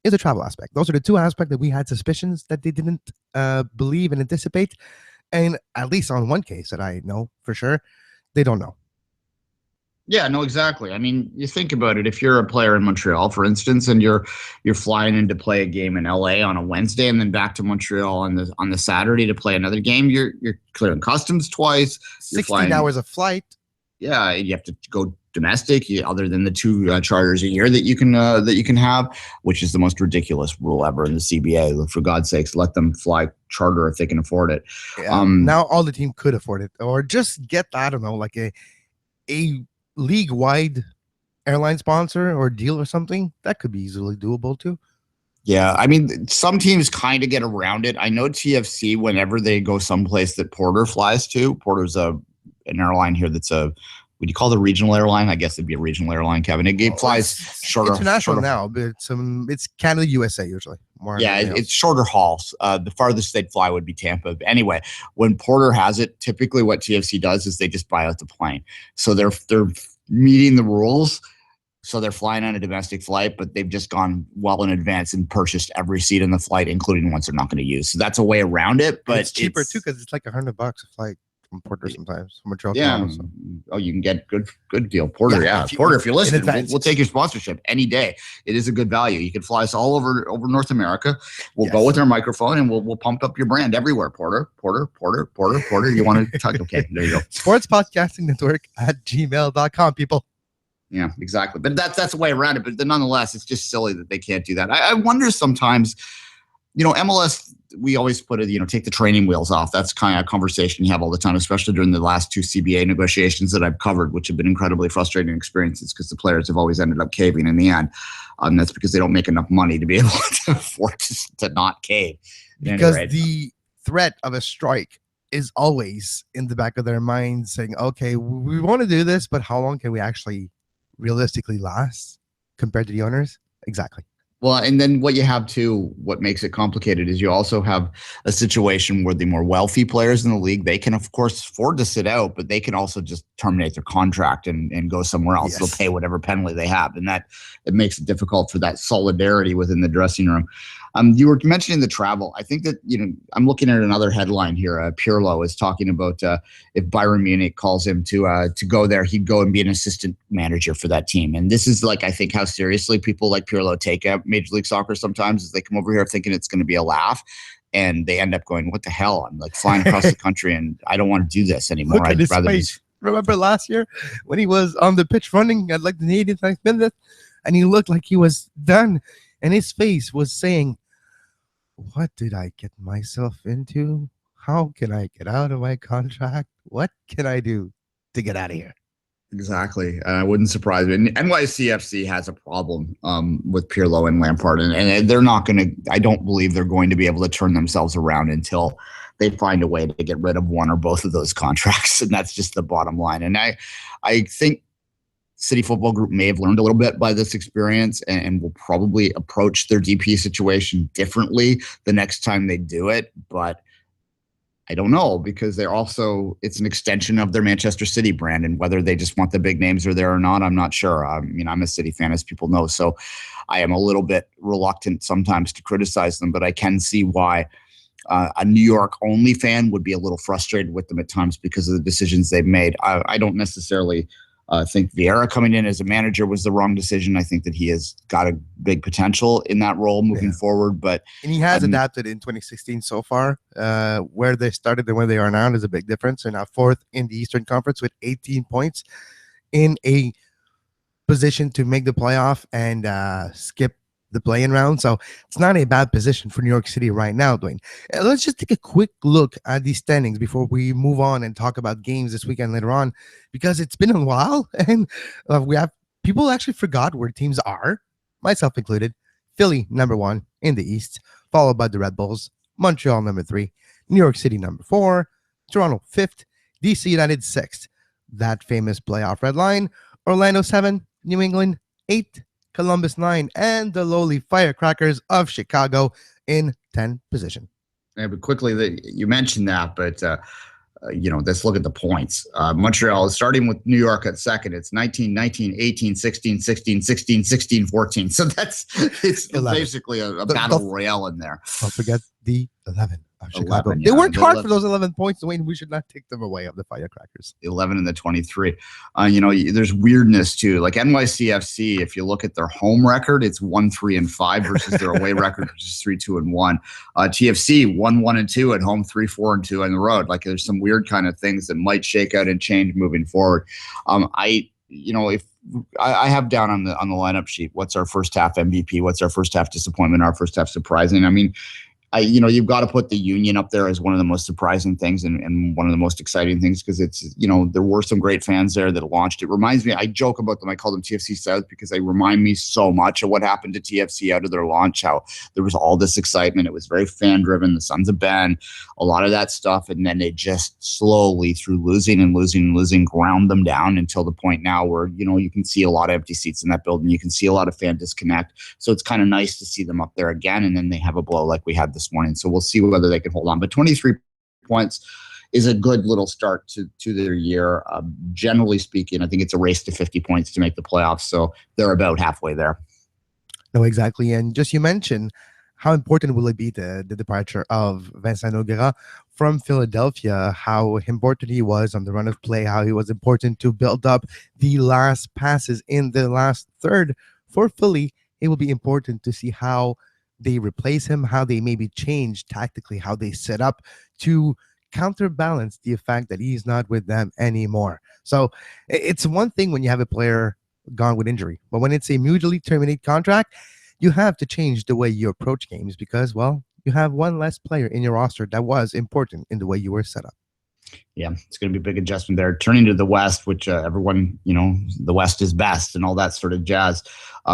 is the travel aspect. Those are the two aspects that we had suspicions that they didn't believe and anticipate. And at least on one case that I know for sure, they don't know. Yeah, no, exactly. I mean, you think about it. If you're a player in Montreal, for instance, and you're flying in to play a game in LA on a Wednesday and then back to Montreal on the Saturday to play another game, you're clearing customs twice. 16 hours of flight. Yeah, you have to go domestic, other than the 2 charters a year that you can have, which is the most ridiculous rule ever in the CBA. For God's sakes, let them fly charter if they can afford it. Yeah, now all the team could afford it, or just get, I don't know, like a league-wide airline sponsor or deal or something. That could be easily doable too. Yeah, I mean, some teams kind of get around it. I know TFC, whenever they go someplace that Porter flies to, Porter's an airline here that's would you call it a regional airline? I guess it'd be a regional airline, Kevin. It flies shorter. International now, but it's Canada, USA usually. It's shorter hauls. The farthest they'd fly would be Tampa. Anyway, when Porter has it, typically what TFC does is they just buy out the plane. So they're meeting the rules. So they're flying on a domestic flight, but they've just gone well in advance and purchased every seat in the flight, including ones they're not going to use. So that's a way around it. But it's cheaper too, because it's like $100 a flight from Porter sometimes. From Montreal. Yeah. So. Oh, you can get good deal. Porter, yeah. Porter, if you're listening, we'll take your sponsorship any day. It is a good value. You can fly us all over North America. We'll go with our microphone and we'll pump up your brand everywhere. Porter. You want to talk? Okay, there you go. Sports Podcasting Network at gmail.com, people. Yeah, exactly. But that's a way around it. But nonetheless, it's just silly that they can't do that. I wonder sometimes, MLS, we always put it, take the training wheels off. That's kind of a conversation you have all the time, especially during the last 2 CBA negotiations that I've covered, which have been incredibly frustrating experiences because the players have always ended up caving in the end. That's because they don't make enough money to be able to afford to not cave. Because the threat of a strike is always in the back of their mind saying, okay, we want to do this, but how long can we actually realistically last compared to the owners? Exactly. Well, and then what you have too, what makes it complicated is you also have a situation where the more wealthy players in the league, they can of course afford to sit out, but they can also just terminate their contract and go somewhere else. Yes. They'll pay whatever penalty they have. And that it makes it difficult for that solidarity within the dressing room. You were mentioning the travel. I think that, I'm looking at another headline here. Pirlo is talking about if Bayern Munich calls him to go there, he'd go and be an assistant manager for that team. And this is I think how seriously people like Pirlo take Major League Soccer sometimes, is they come over here thinking it's going to be a laugh. And they end up going, what the hell? I'm flying across the country and I don't want to do this anymore. I'd rather Remember last year when he was on the pitch running at the 89th minute and he looked like he was done and his face was saying, what did I get myself into? How can I get out of my contract? What can I do to get out of here? Exactly. I wouldn't surprise me. And NYCFC has a problem with Pirlo and Lampard, and they're not going to, I don't believe they're going to be able to turn themselves around until they find a way to get rid of one or both of those contracts. And that's just the bottom line. And I think City Football Group may have learned a little bit by this experience and will probably approach their DP situation differently the next time they do it. But I don't know, because it's an extension of their Manchester City brand, and whether they just want the big names are there or not, I'm not sure. I mean, I'm a City fan, as people know, so I am a little bit reluctant sometimes to criticize them, but I can see why a New York only fan would be a little frustrated with them at times because of the decisions they've made. I don't necessarily think Vieira coming in as a manager was the wrong decision. I think that he has got a big potential in that role moving forward. And he has adapted in 2016 so far. Where they started and where they are now is a big difference. They're now 4th in the Eastern Conference with 18 points in a position to make the playoff and skip the play-in round. So it's not a bad position for New York City right now, Duane. Let's just take a quick look at the standings before we move on and talk about games this weekend later on, because it's been a while and we have people actually forgot where teams are, myself included. Philly, number 1 in the East, followed by the Red Bulls. Montreal, number 3. New York City, number 4. Toronto, 5th. DC United 6th, that famous playoff red line. Orlando 7, New England 8, Columbus 9, and the lowly Firecrackers of Chicago in 10th position. Yeah, but quickly, you mentioned that, but let's look at the points. Montreal is starting with New York at second. It's 19, 19, 18, 16, 16, 16, 16, 14. So it's basically a battle royale in there. Don't forget the 11 of Chicago. 11, they worked hard for those 11 points, Duane. We should not take them away of the Firecrackers. 11 and the 23. There's weirdness too. Like NYCFC, if you look at their home record, it's 1-3-5 versus their away record, which is 3-2-1. TFC 1-1-2 at home, 3-4-2 on the road. Like there's some weird kind of things that might shake out and change moving forward. If I have down on the lineup sheet, what's our first half MVP? What's our first half disappointment? Our first half surprising? I mean, you've got to put the Union up there as one of the most surprising things and one of the most exciting things because it's, there were some great fans there that launched. It reminds me, I joke about them. I call them TFC South because they remind me so much of what happened to TFC out of their launch, how there was all this excitement. It was very fan driven, the Sons of Ben, a lot of that stuff. And then they just slowly through losing, ground them down until the point now where, you can see a lot of empty seats in that building. You can see a lot of fan disconnect. So it's kind of nice to see them up there again. And then they have a blow like we had this morning. So we'll see whether they can hold on. But 23 points is a good little start to their year. Generally speaking, I think it's a race to 50 points to make the playoffs. So they're about halfway there. No, exactly. And just you mentioned how important will it be the departure of Vincent Noguera from Philadelphia, how important he was on the run of play, how he was important to build up the last passes in the last third for Philly. It will be important to see how they replace him, how they maybe change tactically, how they set up to counterbalance the fact that he's not with them anymore. So it's one thing when you have a player gone with injury, but when it's a mutually terminated contract, you have to change the way you approach games because, well, you have one less player in your roster that was important in the way you were set up. Yeah, it's going to be a big adjustment there. Turning to the West, which everyone, the West is best and all that sort of jazz.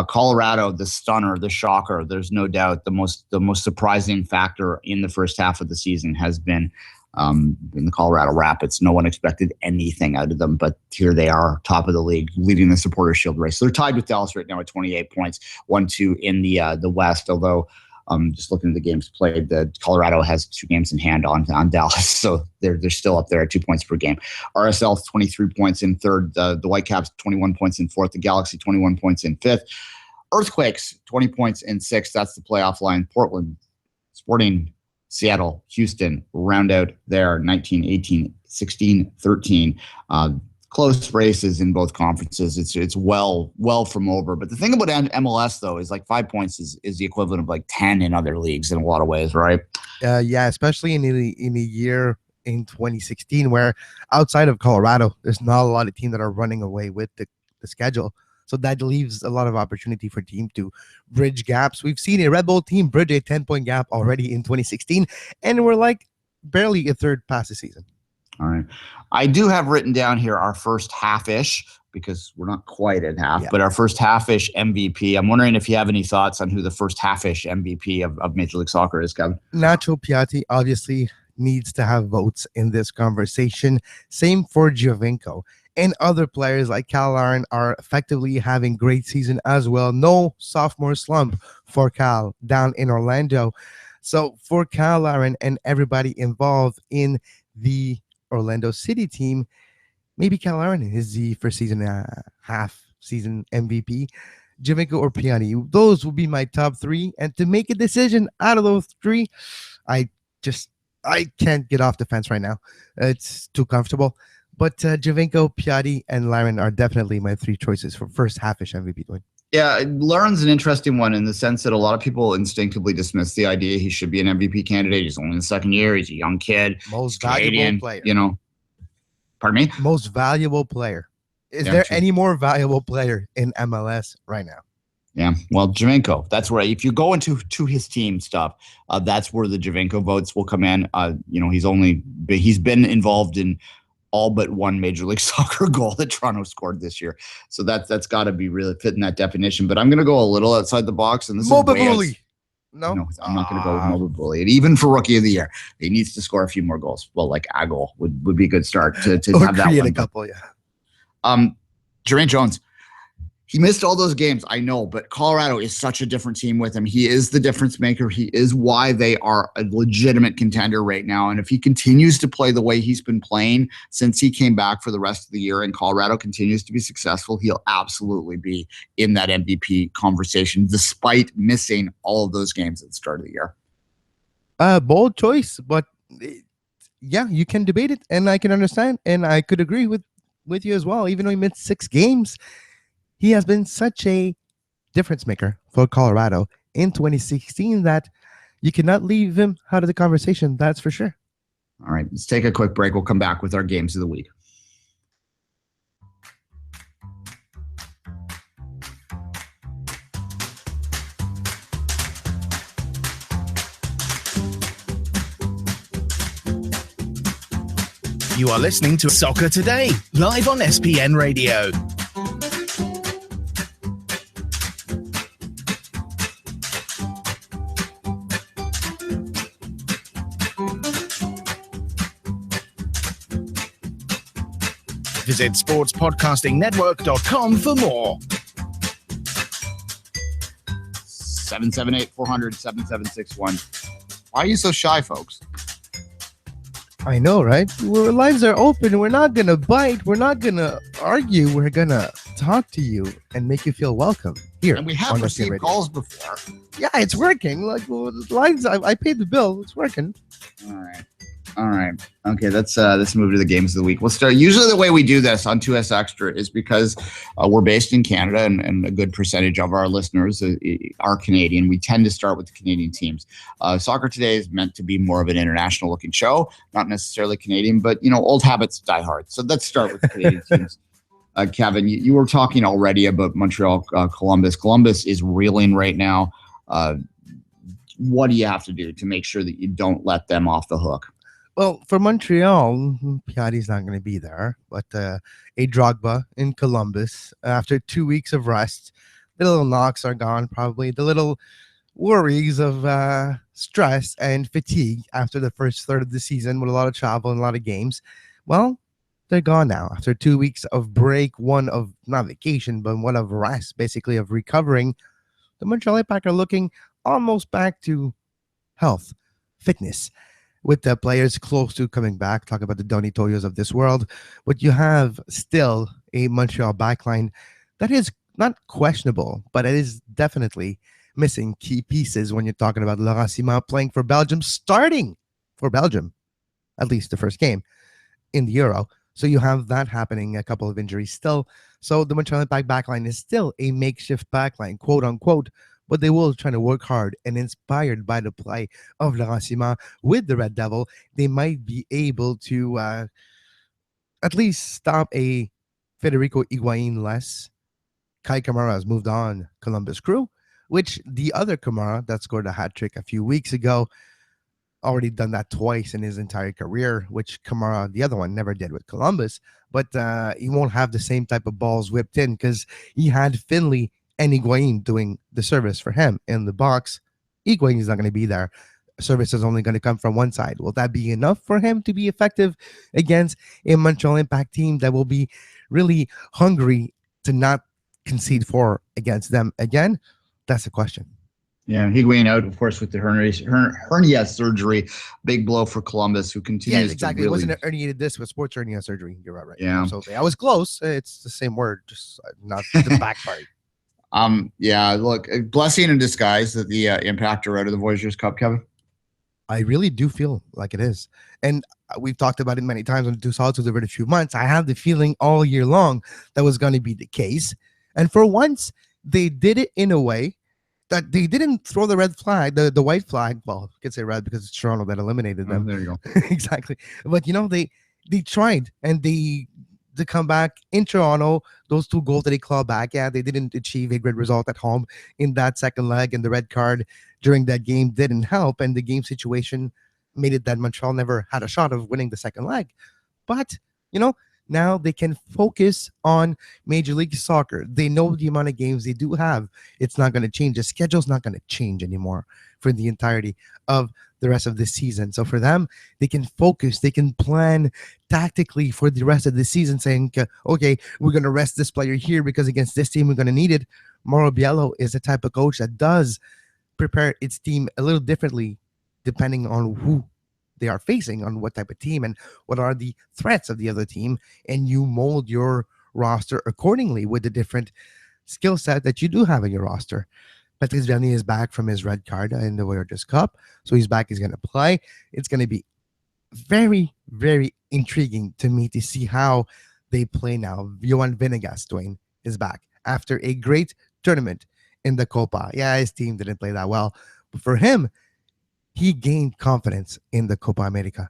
Colorado, the stunner, the shocker. There's no doubt the most surprising factor in the first half of the season has been in the Colorado Rapids. No one expected anything out of them, but here they are, top of the league, leading the Supporters Shield race. So they're tied with Dallas right now at 28 points, 1-2 in the West, although just looking at the games played, the Colorado has 2 games in hand on Dallas, so they're still up there at 2 points per game. RSL 23 points in third, the Whitecaps 21 points in fourth, the Galaxy 21 points in fifth, Earthquakes 20 points in sixth. That's the playoff line. Portland, Sporting, Seattle, Houston round out there 19, 18, 16, 13. Close races in both conferences. It's well from over. But the thing about MLS though is like 5 points is the equivalent of like 10 in other leagues in a lot of ways, right? Yeah, especially in a year in 2016 where outside of Colorado, there's not a lot of teams that are running away with the schedule. So that leaves a lot of opportunity for teams to bridge gaps. We've seen a Red Bull team bridge a 10-point gap already in 2016, and we're like barely a third past the season. All right. I do have written down here our first half-ish, because we're not quite at half, but our first half-ish MVP. I'm wondering if you have any thoughts on who the first half-ish MVP of Major League Soccer is, Kevin. Nacho Piatti obviously needs to have votes in this conversation. Same for Giovinco. And other players like Cal Larin are effectively having great season as well. No sophomore slump for Cal down in Orlando. So for Cal Larin and everybody involved in the Orlando City team, maybe Cal Larin is the first season, half season MVP. Giovinco or Piatti, those would be my top 3. And to make a decision out of those 3, I can't get off the fence right now. It's too comfortable. But Giovinco, Piatti, and Larin are definitely my 3 choices for first half-ish MVP. Yeah, Larin's an interesting one in the sense that a lot of people instinctively dismiss the idea he should be an MVP candidate. He's only in the second year. He's a young kid. Most valuable player. Pardon me? Most valuable player. Is there any more valuable player in MLS right now? Yeah, well, Giovinco, that's where if you go into his team stuff, that's where the Giovinco votes will come in. He's been involved in all but one Major League Soccer goal that Toronto scored this year. So that's got to be really fitting that definition. But I'm going to go a little outside the box. And this Mo Bavuli. No, No, I'm not going to go with Mo Bully. And even for Rookie of the Year, he needs to score a few more goals. Well, like a goal would be a good start to have that create one. a couple, yeah. Jermaine Jones, he missed all those games, I know, but Colorado is such a different team with him. He is the difference maker. He is why they are a legitimate contender right now. And if he continues to play the way he's been playing since he came back for the rest of the year and Colorado continues to be successful, he'll absolutely be in that MVP conversation, despite missing all of those games at the start of the year. Bold choice, but yeah, you can debate it, and I can understand, and I could agree with you as well. Even though he missed 6 games, he has been such a difference maker for Colorado in 2016 that you cannot leave him out of the conversation. That's for sure. All right, let's take a quick break. We'll come back with our games of the week. You are listening to Soccer Today, live on SPN Radio. Visit sportspodcastingnetwork.com for more. 778-400-7761. Why are you so shy, folks? I know, right? Our lives are open. We're not going to bite. We're not going to argue. We're going to talk to you and make you feel welcome here. And we have received calls before. Yeah, it's working. Like, well, the lines, I paid the bill. It's working. All right. Okay, let's move to the games of the week. We'll start. Usually the way we do this on 2S Extra is because we're based in Canada and a good percentage of our listeners are Canadian. We tend to start with the Canadian teams. Soccer Today is meant to be more of an international looking show, not necessarily Canadian, but old habits die hard. So let's start with the Canadian teams. Kevin, you were talking already about Montreal, Columbus. Columbus is reeling right now. What do you have to do to make sure that you don't let them off the hook? Well, for Montreal, Piatti's not going to be there, but a Drogba in Columbus after 2 weeks of rest. The little knocks are gone, probably. The little worries of stress and fatigue after the first third of the season with a lot of travel and a lot of games. Well, they're gone now after 2 weeks of break, one of not vacation, but one of rest, basically of recovering. The Montreal Impact are looking almost back to health, fitness, with the players close to coming back. Talk about the Donny Toyos of this world. But you have still a Montreal backline that is not questionable, but it is definitely missing key pieces when you're talking about Laurent Simon playing for Belgium, starting for Belgium, at least the first game in the Euro. So you have that happening, a couple of injuries still. So the Montreal Impact backline is still a makeshift backline, quote unquote, but they will try to work hard, and inspired by the play of Laurent Simon with the Red Devil, they might be able to at least stop a Federico Higuain less. Kai Kamara has moved on Columbus Crew, which the other Kamara that scored a hat trick a few weeks ago, already done that twice in his entire career, which Kamara, the other one, never did with Columbus. But he won't have the same type of balls whipped in because he had Finley and Higuain doing the service for him in the box. Higuain is not going to be there. Service is only going to come from one side. Will that be enough for him to be effective against a Montreal Impact team that will be really hungry to not concede 4 against them again? That's the question. Yeah, Higuain out, of course, with the hernia surgery. Big blow for Columbus, who continues exactly. to really... It wasn't an herniated disc, with sports hernia surgery. You're right. Yeah. Absolutely. I was close. It's the same word, just not the back part. Yeah, look, a blessing in disguise that the Impact are out of the Voyageurs Cup, Kevin. I really do feel like it is. And we've talked about it many times on the Two Solitudes over a few months. I have the feeling all year long that was going to be the case. And for once, they did it in a way that they didn't throw the red flag, the white flag. Well, I could say red because it's Toronto that eliminated them. There you go. Exactly. But, they tried, and they come back in Toronto. Those 2 goals that they clawed back, they didn't achieve a great result at home in that second leg, and the red card during that game didn't help, and the game situation made it that Montreal never had a shot of winning the second leg. But, Now they can focus on Major League Soccer. They know the amount of games they do have. It's not going to change. The schedule's not going to change anymore for the entirety of the rest of the season. So for them, they can focus. They can plan tactically for the rest of the season, saying, okay, we're going to rest this player here because against this team, we're going to need it. Mauro Biello is the type of coach that does prepare its team a little differently depending on who they are facing, on what type of team and what are the threats of the other team, and you mold your roster accordingly with the different skill set that you do have in your roster. Patrice Vernier is back from his red card in the Warriors Cup, so he's back. He's going to play. It's going to be very, very intriguing to me to see how they play now. Johan Venegas, Duane, is back after a great tournament in the Copa. Yeah, his team didn't play that well, but for him, he gained confidence in the Copa America.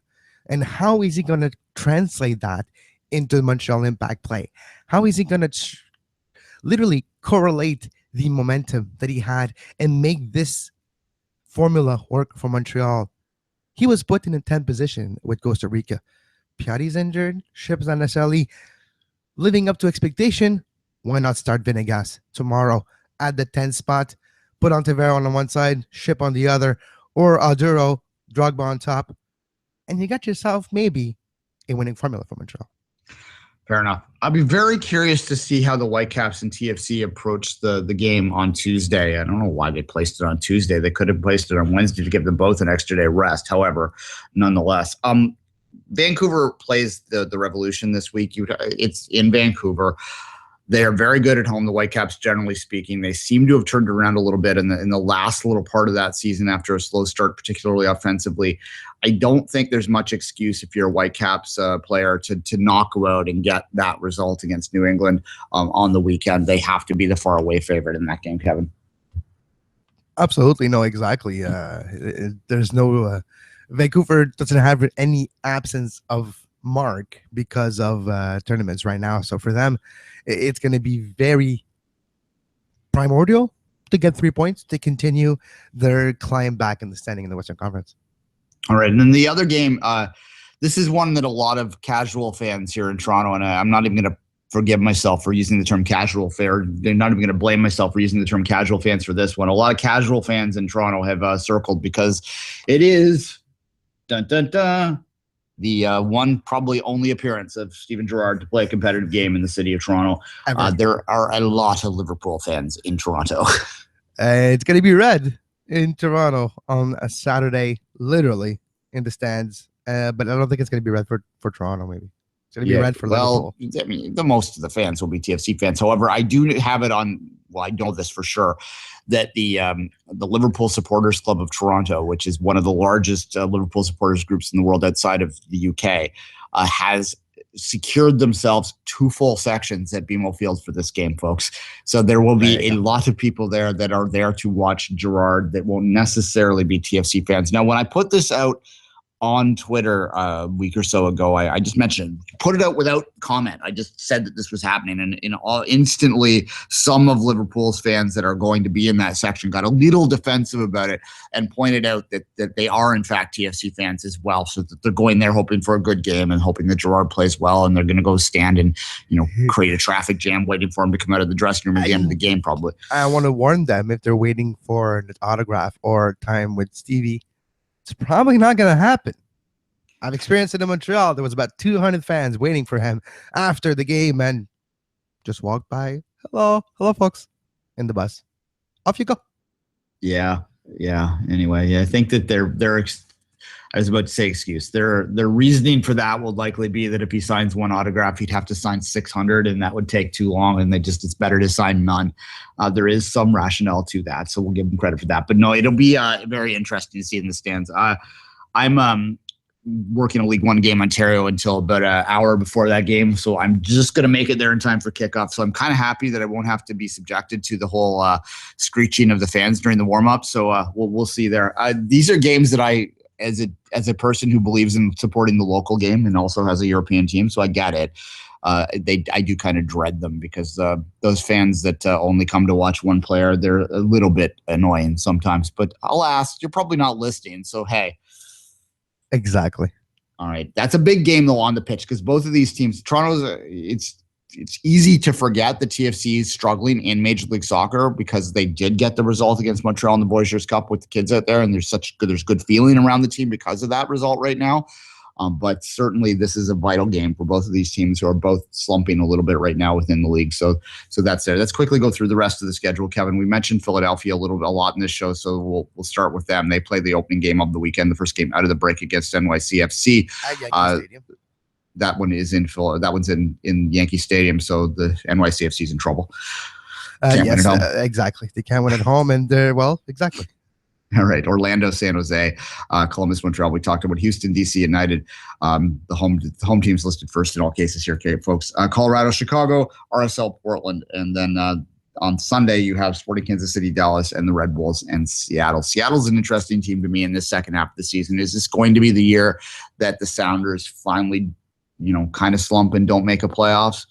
And how is he going to translate that into Montreal Impact play? How is he going to literally correlate the momentum that he had and make this formula work for Montreal? He was put in a 10th position with Costa Rica. Piatti's injured. Ship's not necessarily living up to expectation. Why not start Venegas tomorrow at the 10th spot? Put Ontivero on the one side, Ship on the other, or Alduro, Drogba on top, and you got yourself maybe a winning formula for Montreal. Fair enough. I'll be very curious to see how the Whitecaps and TFC approach the game on Tuesday. I don't know why they placed it on Tuesday. They could have placed it on Wednesday to give them both an extra day rest. However, nonetheless, Vancouver plays the Revolution this week. It's in Vancouver. They are very good at home, the Whitecaps, generally speaking. They seem to have turned around a little bit in the last little part of that season after a slow start, particularly offensively. I don't think there's much excuse if you're a Whitecaps player to not go out and get that result against New England on the weekend. They have to be the far away favorite in that game, Kevin. Absolutely. No, exactly. There's no Vancouver doesn't have any absence of mark because of tournaments right now. So for them, it's going to be very primordial to get 3 points to continue their climb back in the standing in the Western Conference. All right. And then the other game, this is one that a lot of casual fans here in Toronto, and I'm not even going to forgive myself for using the term casual fan. They're not even going to blame myself for using the term casual fans for this one. A lot of casual fans in Toronto have circled because it is the one probably only appearance of Steven Gerrard to play a competitive game in the city of Toronto. There are a lot of Liverpool fans in Toronto. It's going to be red in Toronto on a Saturday, literally in the stands. But I don't think it's going to be red for Toronto, maybe. It's going to be red for Liverpool. I mean, the most of the fans will be TFC fans. However, I do have it on, well, I know this for sure, that the Liverpool Supporters Club of Toronto, which is one of the largest Liverpool supporters groups in the world outside of the UK, has secured themselves 2 full sections at BMO Field for this game, folks. So there will be a lot of people there that are there to watch Gerrard that won't necessarily be TFC fans. Now, when I put this out on Twitter a week or so ago, I just mentioned, put it out without comment. I just said that this was happening, and instantly some of Liverpool's fans that are going to be in that section got a little defensive about it and pointed out that they are in fact TFC fans as well, so that they're going there hoping for a good game and hoping that Gerrard plays well, and they're going to go stand and create a traffic jam waiting for him to come out of the dressing room at the end of the game. Probably. I want to warn them, if they're waiting for an autograph or time with Stevie, it's probably not going to happen. I've experienced it in Montreal. There was about 200 fans waiting for him after the game and just walked by. Hello, folks, in the bus. Off you go. Yeah. Anyway, I think that I was about to say excuse. Their reasoning for that will likely be that if he signs one autograph, he'd have to sign 600, and that would take too long. And it's better to sign none. There is some rationale to that, so we'll give him credit for that. But no, it'll be very interesting to see in the stands. I'm working a League One game, Ontario, until about an hour before that game, so I'm just going to make it there in time for kickoff. So I'm kind of happy that I won't have to be subjected to the whole screeching of the fans during the warm up. So we'll see there. These are games that I, as a person who believes in supporting the local game and also has a European team, so I get it. I do kind of dread them because those fans that only come to watch one player, they're a little bit annoying sometimes. But alas, you're probably not listening, so hey. Exactly. All right. That's a big game, though, on the pitch because both of these teams, it's easy to forget the TFC is struggling in Major League Soccer because they did get the result against Montreal in the Boys' Cup with the kids out there, and there's good feeling around the team because of that result right now. But certainly this is a vital game for both of these teams who are both slumping a little bit right now within the league. So that's there. Let's quickly go through the rest of the schedule, Kevin. We mentioned Philadelphia a lot in this show, so we'll start with them. They play the opening game of the weekend, the first game out of the break against NYCFC. At Yankee Stadium. That one is in Philly. That one's in Yankee Stadium, so the NYCFC is in trouble. Can't win at home. Exactly. They can't win at home, and exactly. All right, Orlando, San Jose, Columbus, Montreal. We talked about Houston, DC United. The home teams listed first in all cases here, okay, folks. Colorado, Chicago, RSL, Portland, and then on Sunday you have Sporting Kansas City, Dallas, and the Red Bulls and Seattle. Seattle's an interesting team to me in this second half of the season. Is this going to be the year that the Sounders finally, kind of slump and don't make a playoffs?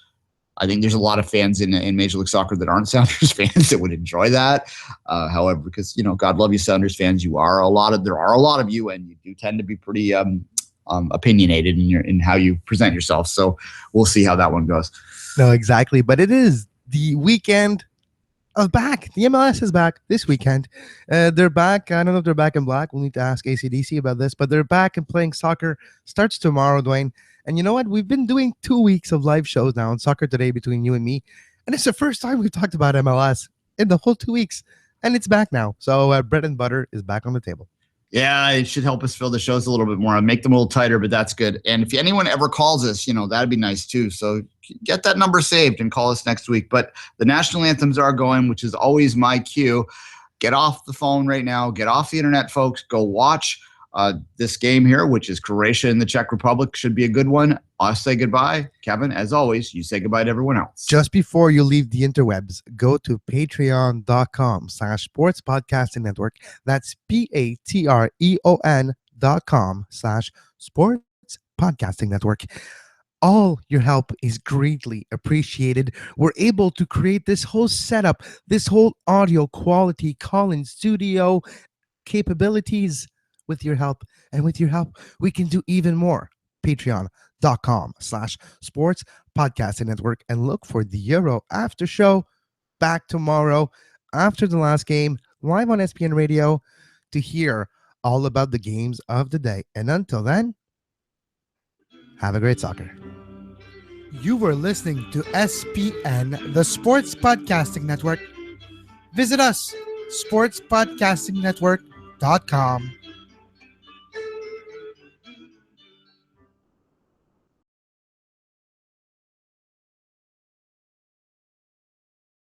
I think there's a lot of fans in Major League Soccer that aren't Sounders fans that would enjoy that. However, because, God love you, Sounders fans, there are a lot of you, and you do tend to be pretty opinionated in how you present yourself. So we'll see how that one goes. No, exactly. But it is the weekend of back. The MLS is back this weekend. They're back. I don't know if they're back in black. We'll need to ask ACDC about this, but they're back and playing soccer. Starts tomorrow, Duane. And you know what? We've been doing 2 weeks of live shows now on Soccer Today between you and me. And it's the first time we've talked about MLS in the whole 2 weeks. And it's back now. So bread and butter is back on the table. Yeah, it should help us fill the shows a little bit more. Make them a little tighter, but that's good. And if anyone ever calls us, that'd be nice too. So get that number saved and call us next week. But the national anthems are going, which is always my cue. Get off the phone right now. Get off the internet, folks. Go watch this game here, which is Croatia and the Czech Republic. Should be a good one. I'll say goodbye. Kevin, as always, you say goodbye to everyone else. Just before you leave the interwebs, go to patreon.com/Sports Podcasting Network. That's patreon.com/Sports Podcasting Network. All your help is greatly appreciated. We're able to create this whole setup, this whole audio quality call-in studio capabilities with your help. And with your help, we can do even more. Patreon.com/Sports Podcasting Network. And look for the Euro After Show back tomorrow after the last game, live on SPN Radio to hear all about the games of the day. And until then, have a great soccer. You were listening to SPN, the Sports Podcasting Network. Visit us, sportspodcastingnetwork.com.